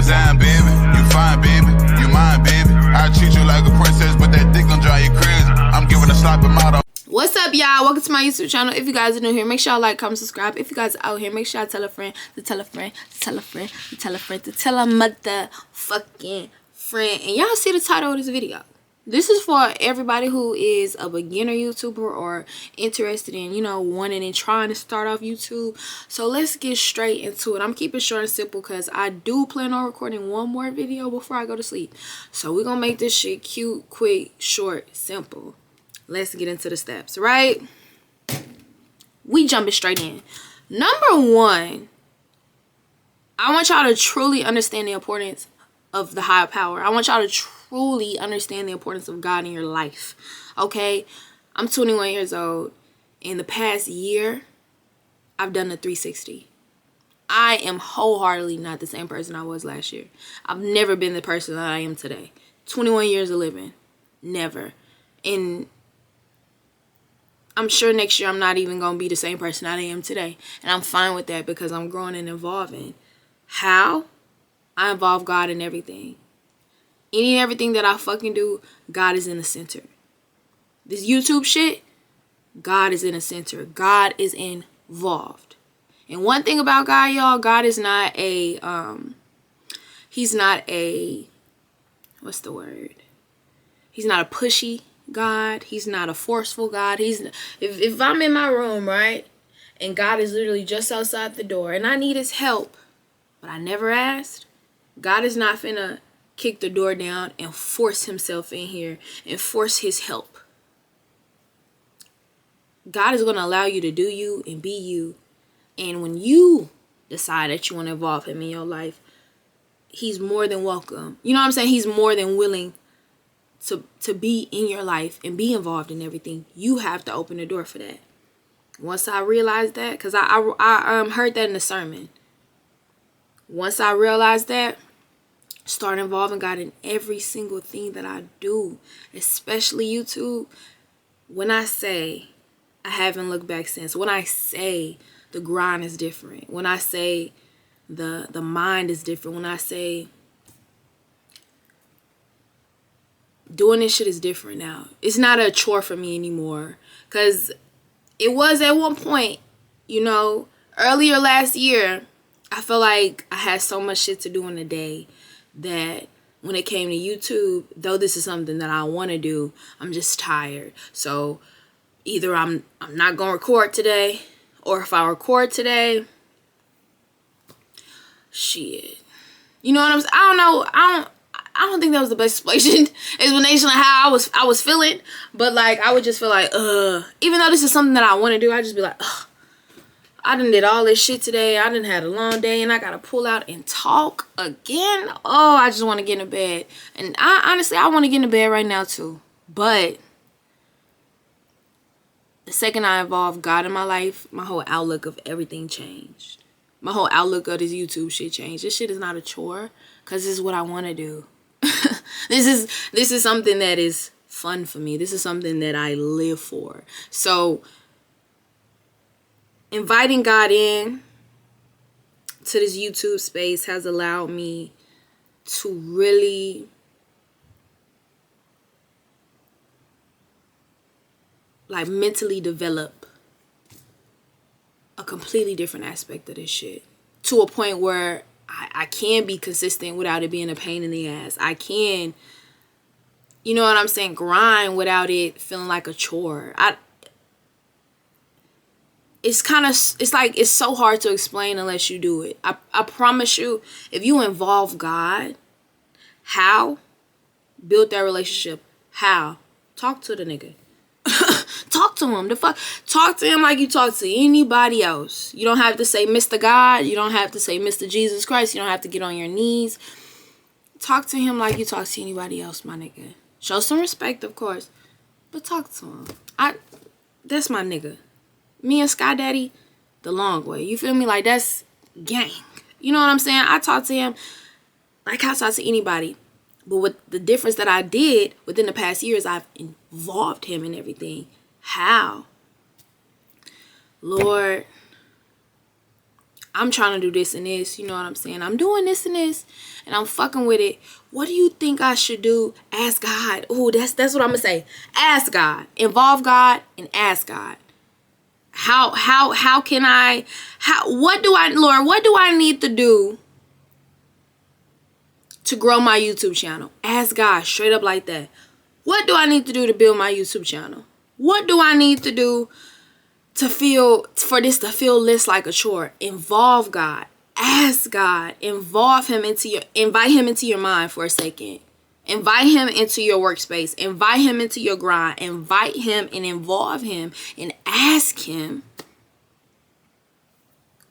design, baby. You fine, baby. You mine, baby. I treat you like a princess, but that dick gon' drive you crazy. I'm giving a sloppy mouth. What's up, y'all? Welcome to my YouTube channel. If you guys are new here, make sure y'all like, comment, subscribe. If you guys are out here, make sure y'all tell a friend to tell a friend to tell a friend to tell a friend to tell a motherfucking friend. And y'all see the title of this video. This is for everybody who is a beginner YouTuber or interested in, you know, wanting and trying to start off YouTube. So let's get straight into it. I'm keeping it short and simple because I do plan on recording one more video before I go to sleep. So we're gonna make this shit cute, quick, short, simple. Let's get into the steps, right? We jumping straight in. Number one, I want y'all to truly understand the importance of the higher power. I want y'all to truly understand the importance of God in your life, okay? I'm 21 years old. In the past year, I've done a 360. I am wholeheartedly not the same person I was last year. I've never been the person that I am today. 21 years of living. Never. And I'm sure next year I'm not even going to be the same person I am today. And I'm fine with that because I'm growing and evolving. How? I involve God in everything. Any and everything that I fucking do, God is in the center. This YouTube shit, God is in the center. God is involved. And one thing about God, y'all, God is not a, he's not a, what's the word? He's not a pushy God. He's not a forceful God. He's, if I'm in my room, right, and God is literally just outside the door and I need his help, but I never asked, God is not finna kick the door down and force himself in here and force his help. God is going to allow you to do you and be you. And when you decide that you want to involve him in your life, he's more than welcome. You know what I'm saying? He's more than willing to be in your life and be involved in everything. You have to open the door for that. Once I realized that, because I heard that in the sermon. Once I realized that, start involving God in every single thing that I do, especially YouTube. When I say I haven't looked back since, when I say the grind is different, when I say the mind is different, when I say doing this shit is different now. It's not a chore for me anymore. Because it was at one point, you know, earlier last year, I felt like I had so much shit to do in a day that when it came to YouTube, though this is something that I want to do, I'm just tired. So either I'm not going to record today, or if I record today, shit. You know what I'm saying? I don't know. I don't think that was the best explanation of how I was feeling, but like I would just feel like, even though this is something that I want to do, I just be like, I done did all this shit today. I done had a long day and I gotta pull out and talk again. Oh, I just want to get in bed. And honestly, I want to get in bed right now too. But the second I involved God in my life, my whole outlook of everything changed. My whole outlook of this YouTube shit changed. This shit is not a chore because this is what I want to do. This is something that is fun for me. This is something that I live for. So inviting God in to this YouTube space has allowed me to really like mentally develop a completely different aspect of this shit to a point where I can be consistent without it being a pain in the ass. I can, you know what I'm saying, grind without it feeling like a chore. It's like it's so hard to explain unless you do it. I promise you, if you involve God, how? Build that relationship. How? Talk to the nigga. Talk to him. Talk to him like you talk to anybody else. You don't have to say Mr. God. You don't have to say Mr. Jesus Christ. You don't have to get on your knees. Talk to him like you talk to anybody else, my nigga. Show some respect, of course, but talk to him. That's my nigga. Me and Sky Daddy, the long way. You feel me? Like, that's gang. You know what I'm saying? I talk to him like I talk to anybody. But with the difference that I did within the past years, I've involved him in everything. How? Lord, I'm trying to do this and this, you know what I'm saying? I'm doing this and this, and I'm fucking with it. What do you think I should do? Ask God. Oh, that's what I'm gonna say. Ask God. Involve God and ask God. How can I, Lord, what do I need to do to grow my YouTube channel? Ask God straight up like that. What do I need to do to build my YouTube channel? What do I need to do for this to feel less like a chore? Involve God. Ask God. Invite him into your mind for a second. Invite him into your workspace. Invite him into your grind. Invite him and involve him and ask him,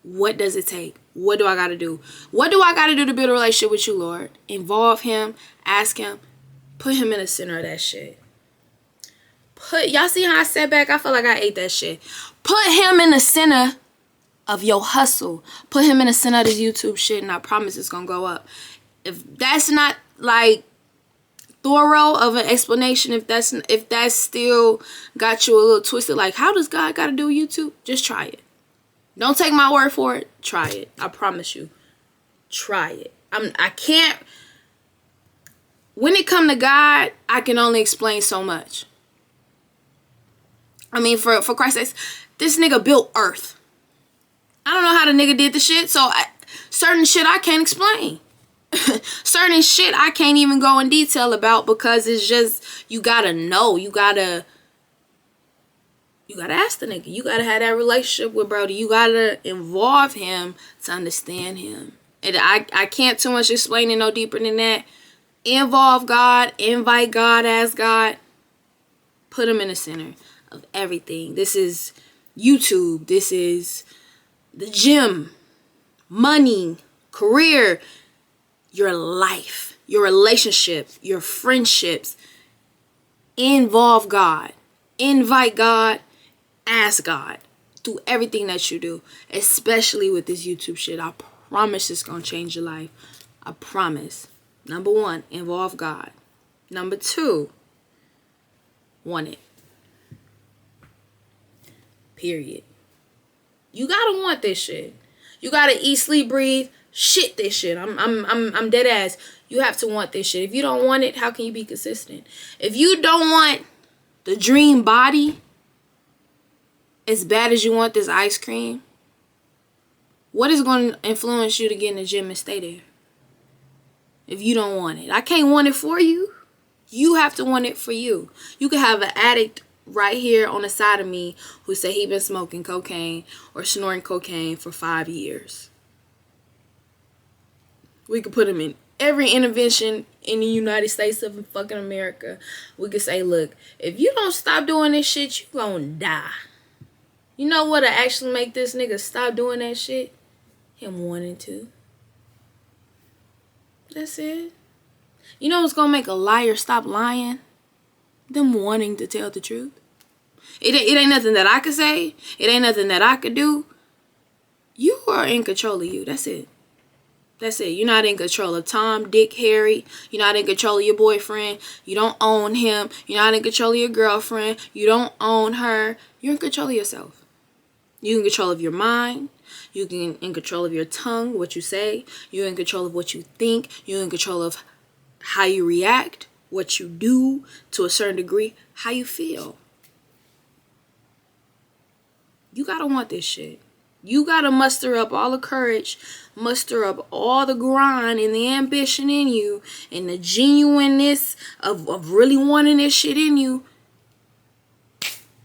what does it take? What do I got to do? What do I got to do to build a relationship with you, Lord? Involve him. Ask him. Put him in the center of that shit. Y'all see how I sat back? I feel like I ate that shit. Put him in the center of your hustle. Put him in the center of this YouTube shit, and I promise it's gonna go up. If that's not like thorough of an explanation, if that's still got you a little twisted, like how does God gotta do YouTube? Just try it. Don't take my word for it. Try it. I promise you. Try it. I can't. When it come to God, I can only explain so much. I mean, for Christ's sake, this nigga built Earth. I don't know how the nigga did the shit, so certain shit I can't explain. Certain shit I can't even go in detail about because it's just, you gotta know. You gotta ask the nigga. You gotta have that relationship with Brody. You gotta involve him to understand him. And I can't too much explain it no deeper than that. Involve God. Invite God. Ask God. Put him in the center of everything. This is YouTube. This is the gym. Money. Career. Your life. Your relationship. Your friendships. Involve God. Invite God. Ask God. Do everything that you do. Especially with this YouTube shit. I promise it's going to change your life. I promise. Number 1, involve God. Number 2, want it. Period. You gotta want this shit. You gotta eat, sleep, breathe, shit this shit. I'm dead ass. You have to want this shit. If you don't want it, how can you be consistent? If you don't want the dream body as bad as you want this ice cream, what is going to influence you to get in the gym and stay there? If you don't want it. I can't want it for you. You have to want it for you. You could have an addict right here on the side of me who said he been smoking cocaine or snorting cocaine for 5 years. We could put him in every intervention in the United States of fucking America. We could say, look, if you don't stop doing this shit, you gonna die. You know what'll actually make this nigga stop doing that shit? Him wanting to. That's it. You know what's gonna make a liar stop lying? Them wanting to tell the truth. It ain't nothing that I could say. It ain't nothing that I could do. You are in control of you. That's it. That's it. You're not in control of Tom, Dick, Harry. You're not in control of your boyfriend. You don't own him. You're not in control of your girlfriend. You don't own her. You're in control of yourself. You're in control of your mind. You're in control of your tongue, what you say. You're in control of what you think. You're in control of how you react, what you do, to a certain degree, how you feel. You gotta want this shit. You gotta muster up all the courage, muster up all the grind and the ambition in you and the genuineness of really wanting this shit in you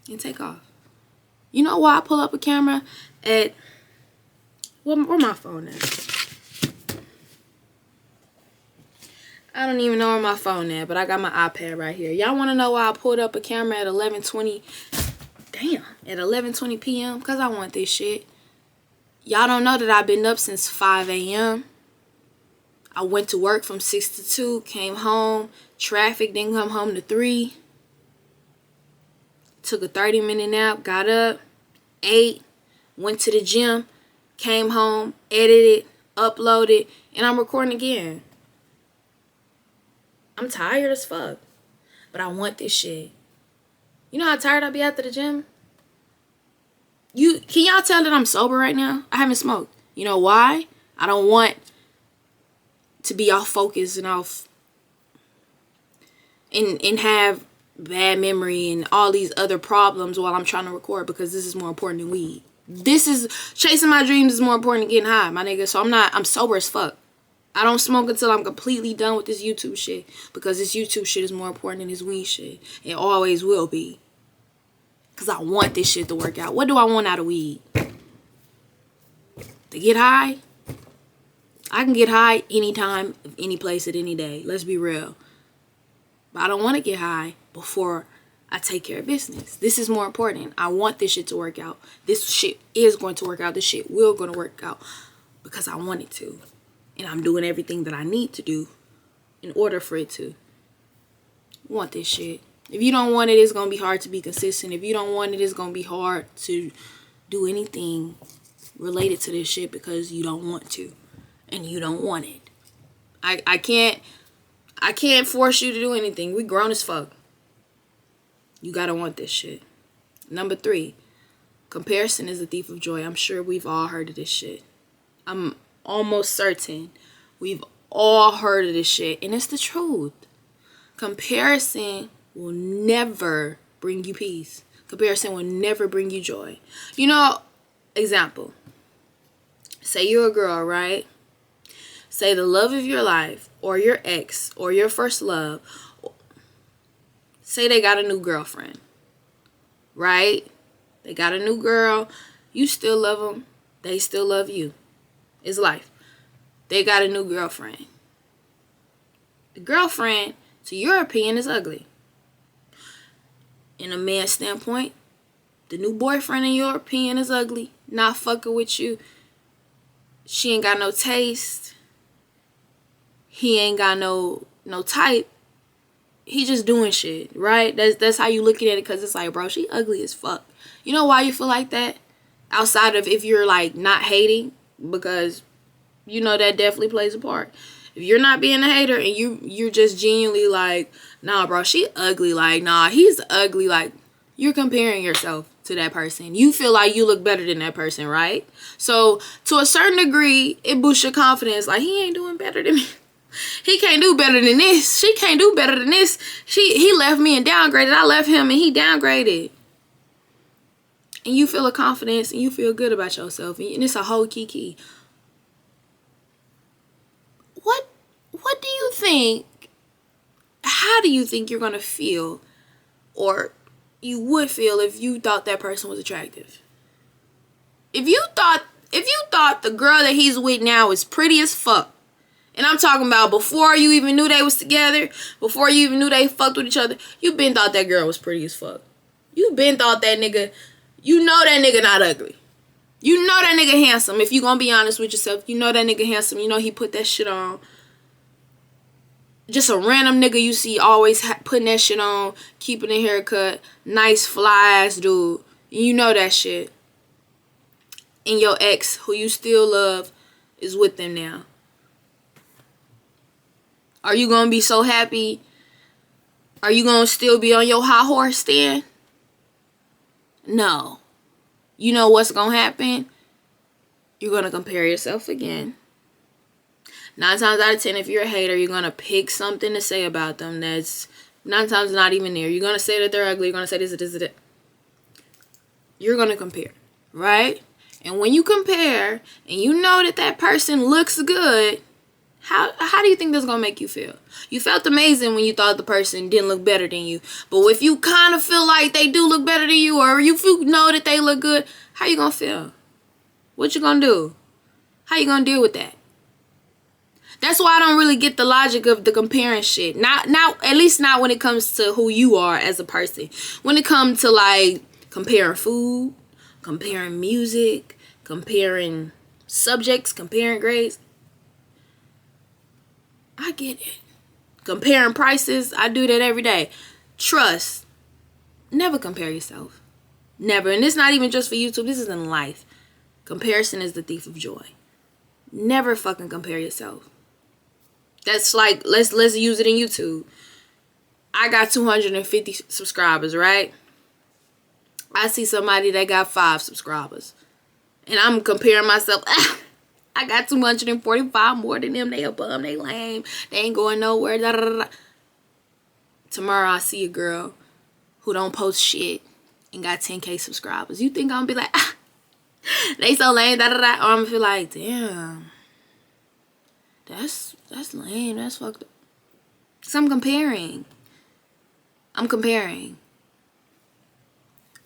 and take off. You know why I pull up a camera at... Where my phone at? I don't even know where my phone at, but I got my iPad right here. Y'all want to know why I pulled up a camera at 11:20? Damn, at 11:20 p.m. Because I want this shit. Y'all don't know that I've been up since 5 a.m. I went to work from 6 to 2, came home. Traffic, didn't come home to 3. Took a 30-minute nap, got up, ate, went to the gym, came home, edited, uploaded, and I'm recording again. I'm tired as fuck, but I want this shit. You know how tired I be after the gym? Can y'all tell that I'm sober right now? I haven't smoked. You know why? I don't want to be off focus and off and have bad memory and all these other problems while I'm trying to record, because this is more important than weed. This is chasing my dreams is more important than getting high, my nigga. So I'm sober as fuck. I don't smoke until I'm completely done with this YouTube shit, because this YouTube shit is more important than this weed shit. It always will be. Because I want this shit to work out. What do I want out of weed? To get high? I can get high anytime, any place, at any day. Let's be real. But I don't want to get high before I take care of business. This is more important. I want this shit to work out. This shit is going to work out. This shit will going to work out because I want it to. And I'm doing everything that I need to do in order for it to. I want this shit. If you don't want it, it's going to be hard to be consistent. If you don't want it, it's going to be hard to do anything related to this shit because you don't want to. And you don't want it. I can't force you to do anything. We grown as fuck. You gotta want this shit. Number 3, comparison is the thief of joy. I'm sure we've all heard of this shit. I'm almost certain we've all heard of this shit. And it's the truth. Comparison will never bring you peace. Comparison will never bring you joy. You know, example. Say you're a girl, right? Say the love of your life, or your ex, or your first love, say they got a new girlfriend, right? They got a new girl. You still love them. They still love you. It's life. They got a new girlfriend. The girlfriend, to your opinion, is ugly. In a man's standpoint, the new boyfriend, in your opinion, is ugly. Not fucking with you. She ain't got no taste. He ain't got no type. He just doing shit, right? That's how you looking at it, because it's like, bro, she ugly as fuck. You know why you feel like that? Outside of if you're like not hating, because you know that definitely plays a part. If you're not being a hater and you're just genuinely like, nah, bro, she ugly. Like, nah, he's ugly. Like, you're comparing yourself to that person. You feel like you look better than that person, right? So to a certain degree, it boosts your confidence. Like, he ain't doing better than me. He can't do better than this. She can't do better than this. He left me and downgraded. I left him and he downgraded. And you feel a confidence and you feel good about yourself. And it's a whole key. What do you think? How do you think you're going to feel, or you would feel, if you thought that person was attractive? If you thought the girl that he's with now is pretty as fuck, and I'm talking about before you even knew they was together, before you even knew they fucked with each other, you been thought that girl was pretty as fuck. You been thought that nigga, you know that nigga not ugly. You know that nigga handsome. If you gonna be honest with yourself, you know that nigga handsome. You know he put that shit on. Just a random nigga you see always putting that shit on, keeping a haircut, nice fly ass dude. You know that shit. And your ex, who you still love, is with them now. Are you going to be so happy? Are you going to still be on your high horse then? No. You know what's going to happen? You're going to compare yourself again. 9 times out of 10, if you're a hater, you're going to pick something to say about them that's 9 times not even there. You're going to say that they're ugly. You're going to say this. You're going to compare, right? And when you compare and you know that person looks good, how do you think that's going to make you feel? You felt amazing when you thought the person didn't look better than you. But if you kind of feel like they do look better than you, or you know that they look good, how you going to feel? What you going to do? How you going to deal with that? That's why I don't really get the logic of the comparing shit. Not at least not when it comes to who you are as a person. When it comes to like comparing food, comparing music, comparing subjects, comparing grades, I get it. Comparing prices, I do that every day. Trust. Never compare yourself. Never. And it's not even just for YouTube. This is in life. Comparison is the thief of joy. Never fucking compare yourself. That's like, let's use it in YouTube. I got 250 subscribers, right? I see somebody that got 5 subscribers. And I'm comparing myself. I got 245 more than them. They a bum. They lame. They ain't going nowhere. Da, da, da, da. Tomorrow I see a girl who don't post shit and got 10K subscribers. You think I'm gonna be like, ah, they so lame, da da da? Or I'm gonna feel like, damn, that's lame. That's fucked up. So I'm comparing.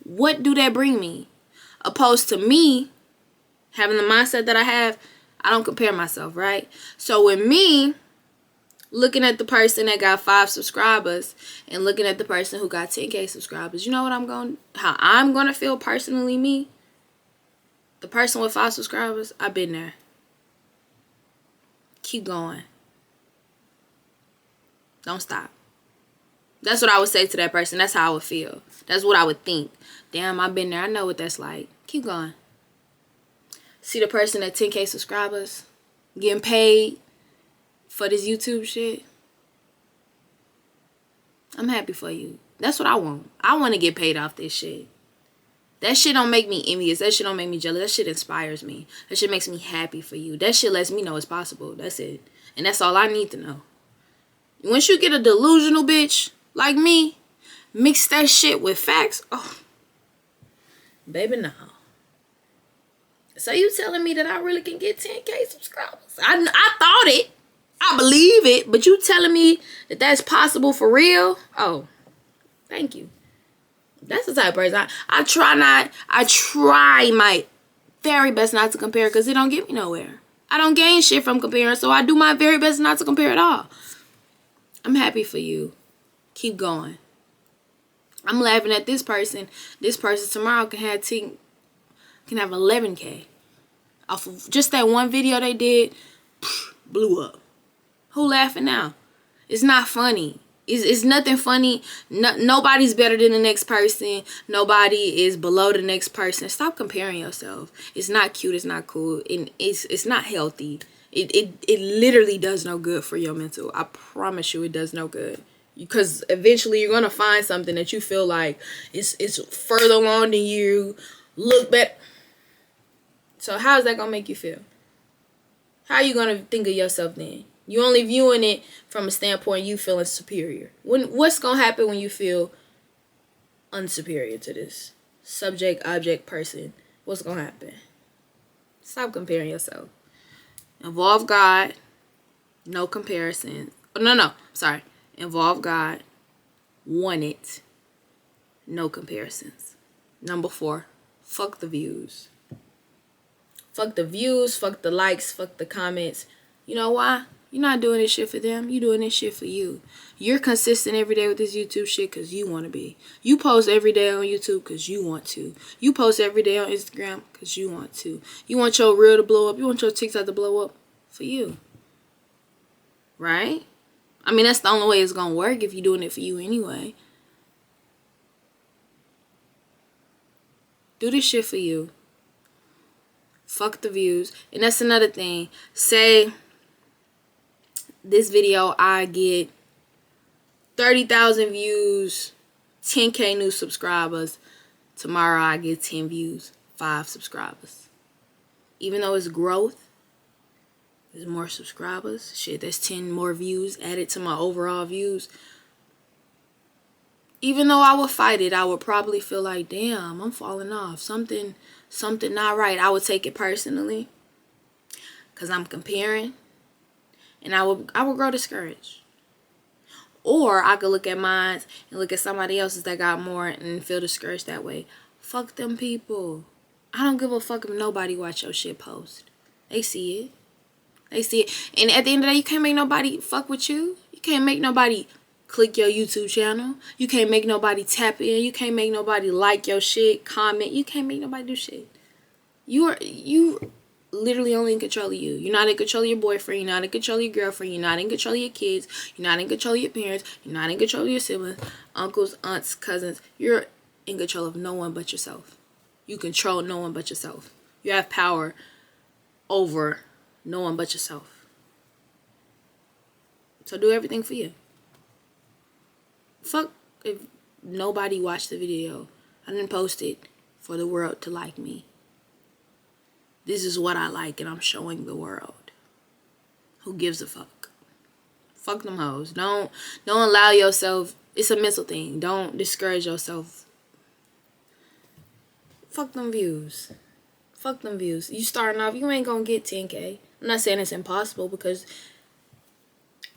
What do that bring me? Opposed to me having the mindset that I have, I don't compare myself, right? So with me looking at the person that got 5 subscribers and looking at the person who got 10K subscribers, you know what how I'm gonna feel personally, me? The person with 5 subscribers, I've been there. Keep going. Don't stop. That's what I would say to that person. That's how I would feel. That's what I would think. Damn, I've been there. I know what that's like. Keep going. See the person at 10K subscribers getting paid for this YouTube shit. I'm happy for you. That's what I want. I want to get paid off this shit. That shit don't make me envious. That shit don't make me jealous. That shit inspires me. That shit makes me happy for you. That shit lets me know it's possible. That's it. And that's all I need to know. Once you get a delusional bitch like me, mix that shit with facts. Oh, baby, no. So you telling me that I really can get 10K subscribers? I thought it. I believe it. But you telling me that that's possible for real? Oh, thank you. That's the type of person I try my very best not to compare because it don't get me nowhere. I don't gain shit from comparing, so I do my very best not to compare at all. I'm happy for you. Keep going. I'm laughing at this person. This person tomorrow can have 11K off of just that one video they did. Blew up. Who laughing now? It's not funny. It's nothing funny. Nobody's better than the next person. Nobody is below the next person. Stop comparing yourself. It's not cute. It's not cool. And it's not healthy. It literally does no good for your mental. I promise you it does no good. Because eventually you're going to find something that you feel like it's further along than you. Look back. So how is that going to make you feel? How are you going to think of yourself then? You only viewing it from a standpoint you feeling superior. What's going to happen when you feel unsuperior to this subject, object, person? What's going to happen? Stop comparing yourself. Involve God. No comparisons. Oh, no. Sorry. Involve God. Want it. No comparisons. Number 4. Fuck the views. Fuck the views. Fuck the likes. Fuck the comments. You know why? You're not doing this shit for them. You're doing this shit for you. You're consistent every day with this YouTube shit because you want to be. You post every day on YouTube because you want to. You post every day on Instagram because you want to. You want your reel to blow up. You want your TikTok to blow up for you. Right? I mean, that's the only way it's going to work if you're doing it for you anyway. Do this shit for you. Fuck the views. And that's another thing. Say this video I get 30,000 views, 10K new subscribers. Tomorrow I get 10 views, 5 subscribers. Even though it's growth, there's more subscribers. Shit, there's 10 more views added to my overall views. Even though I would fight it, I would probably feel like, damn, I'm falling off. Something not right. I would take it personally because I'm comparing. And I would grow discouraged. Or I could look at mine and look at somebody else's that got more and feel discouraged that way. Fuck them people. I don't give a fuck if nobody watch your shit post. They see it. They see it. And at the end of the day, you can't make nobody fuck with you. You can't make nobody click your YouTube channel. You can't make nobody tap in. You can't make nobody like your shit, comment. You can't make nobody do shit. You literally only in control of you. You're not in control of your boyfriend. You're not in control of your girlfriend. You're not in control of your kids. You're not in control of your parents. You're not in control of your siblings, uncles, aunts, cousins. You're in control of no one but yourself. You control no one but yourself. You have power over no one but yourself. So do everything for you. Fuck if nobody watched the video. I didn't post it for the world to like me. This is what I like and I'm showing the world. Who gives a fuck? Fuck them hoes. Don't allow yourself. It's a mental thing. Don't discourage yourself. Fuck them views. Fuck them views. You starting off, you ain't gonna get 10K. I'm not saying it's impossible, because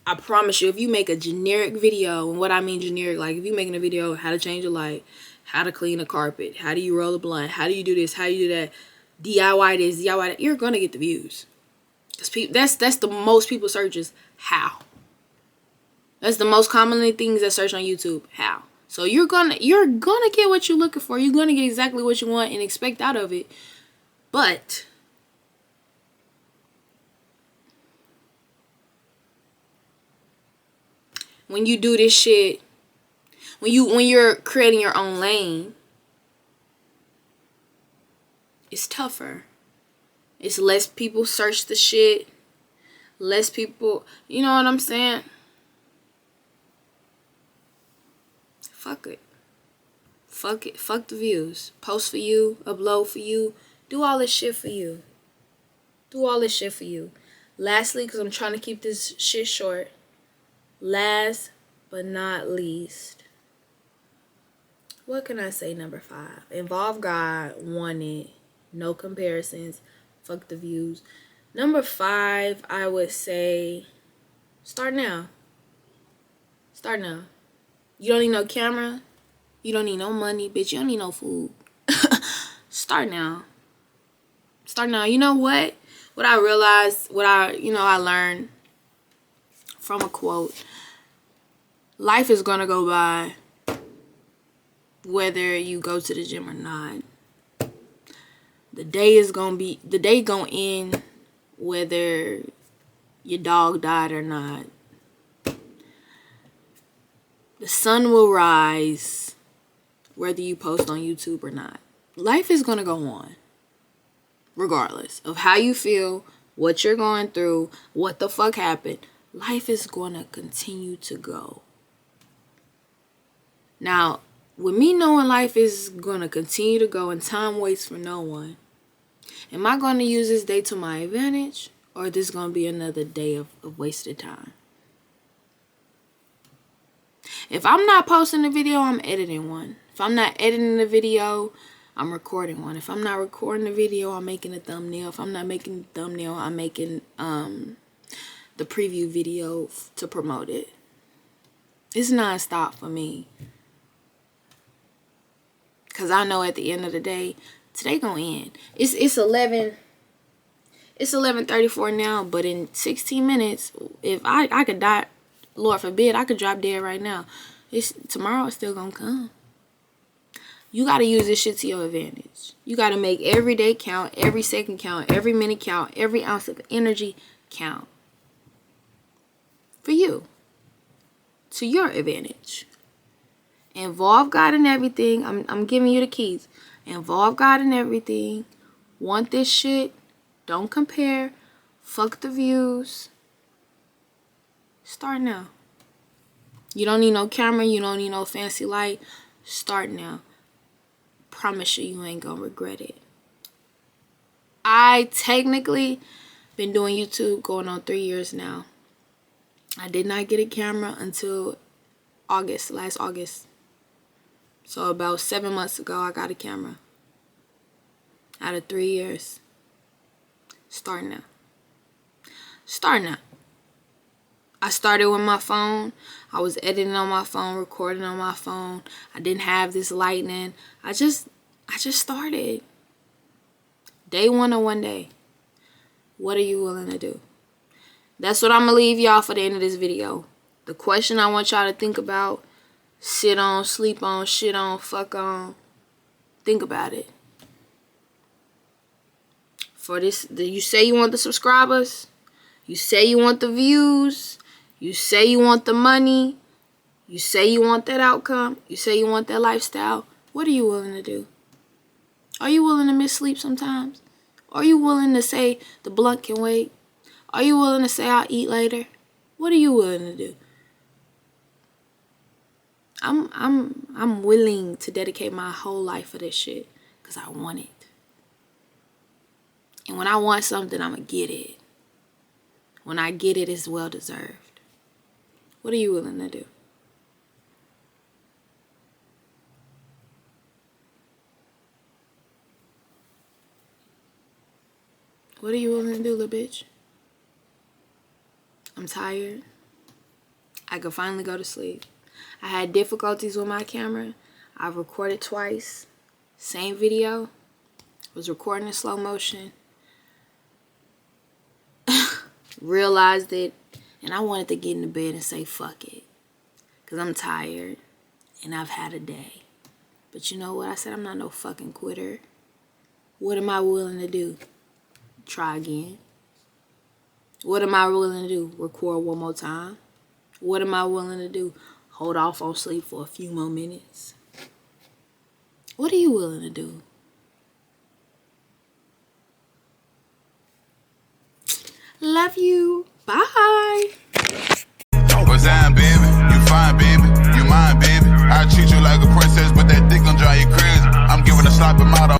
I promise you, if you make a generic video, and what I mean generic, like if you making a video how to change a light, how to clean a carpet, how do you roll a blunt, how do you do this, how do you do that, DIY this, DIY that, you're gonna get the views. That's the most people searches how. That's the most commonly things that search on YouTube, how. So you're gonna get what you're looking for. You're gonna get exactly what you want and expect out of it. But when you do this shit, when you're creating your own lane, it's tougher. It's less people search the shit. Less people, you know what I'm saying? Fuck it. Fuck it. Fuck the views. Post for you. Upload for you. Do all this shit for you. Do all this shit for you. Lastly, because I'm trying to keep this shit short. Last but not least. What can I say? Number 5. Involve God. Want it. No comparisons. Fuck the views. Number 5, I would say, start now. Start now. You don't need no camera. You don't need no money, bitch. You don't need no food. Start now. Start now. You know what? What I realized, I learned from a quote. Life is gonna go by whether you go to the gym or not. The day gonna end whether your dog died or not. The sun will rise whether you post on YouTube or not. Life is gonna go on regardless of how you feel, what you're going through, what the fuck happened. Life is gonna continue to go. Now, with me knowing life is gonna continue to go and time waits for no one, am I going to use this day to my advantage, or is this going to be another day of wasted time? If I'm not posting a video, I'm editing one. If I'm not editing the video, I'm recording one. If I'm not recording the video, I'm making a thumbnail. If I'm not making the thumbnail, I'm making the preview video to promote it. It's non-stop for me. Because I know at the end of the day, today gonna end. It's 11:34 now, but in 16 minutes, if I could die, Lord forbid, I could drop dead right now. Tomorrow is still gonna come. You gotta use this shit to your advantage. You gotta make every day count, every second count, every minute count, every ounce of energy count. For you. To your advantage. Involve God in everything. I'm giving you the keys. Involve God in everything. Want this shit. Don't compare. Fuck the views. Start now. You don't need no camera. You don't need no fancy light. Start now. Promise you ain't gonna regret it. I technically been doing YouTube going on 3 years now. I did not get a camera until last August. So about 7 months ago, I got a camera. Out of 3 years. Start now. Start now. I started with my phone. I was editing on my phone, recording on my phone. I didn't have this lightning. I just started. Day 1 or 1 day. What are you willing to do? That's what I'm going to leave y'all for the end of this video. The question I want y'all to think about. Sit on, sleep on, shit on, fuck on. Think about it. For this, you say you want the subscribers. You say you want the views. You say you want the money. You say you want that outcome. You say you want that lifestyle. What are you willing to do? Are you willing to miss sleep sometimes? Are you willing to say the blunt can wait? Are you willing to say I'll eat later? What are you willing to do? I'm willing to dedicate my whole life for this shit because I want it. And when I want something, I'm going to get it. When I get it, it's well deserved. What are you willing to do? What are you willing to do, little bitch? I'm tired. I could finally go to sleep. I had difficulties with my camera. I've recorded twice. Same video. Was recording in slow motion. Realized it. And I wanted to get in the bed and say fuck it. Because I'm tired. And I've had a day. But you know what? I said I'm not no fucking quitter. What am I willing to do? Try again. What am I willing to do? Record one more time. What am I willing to do? Hold off on sleep for a few more minutes. What are you willing to do? Love you. Bye. What's that, baby? You fine, baby. You mine, baby. I treat you like a princess, but that dick gon' drive you crazy. I'm giving a slap him out.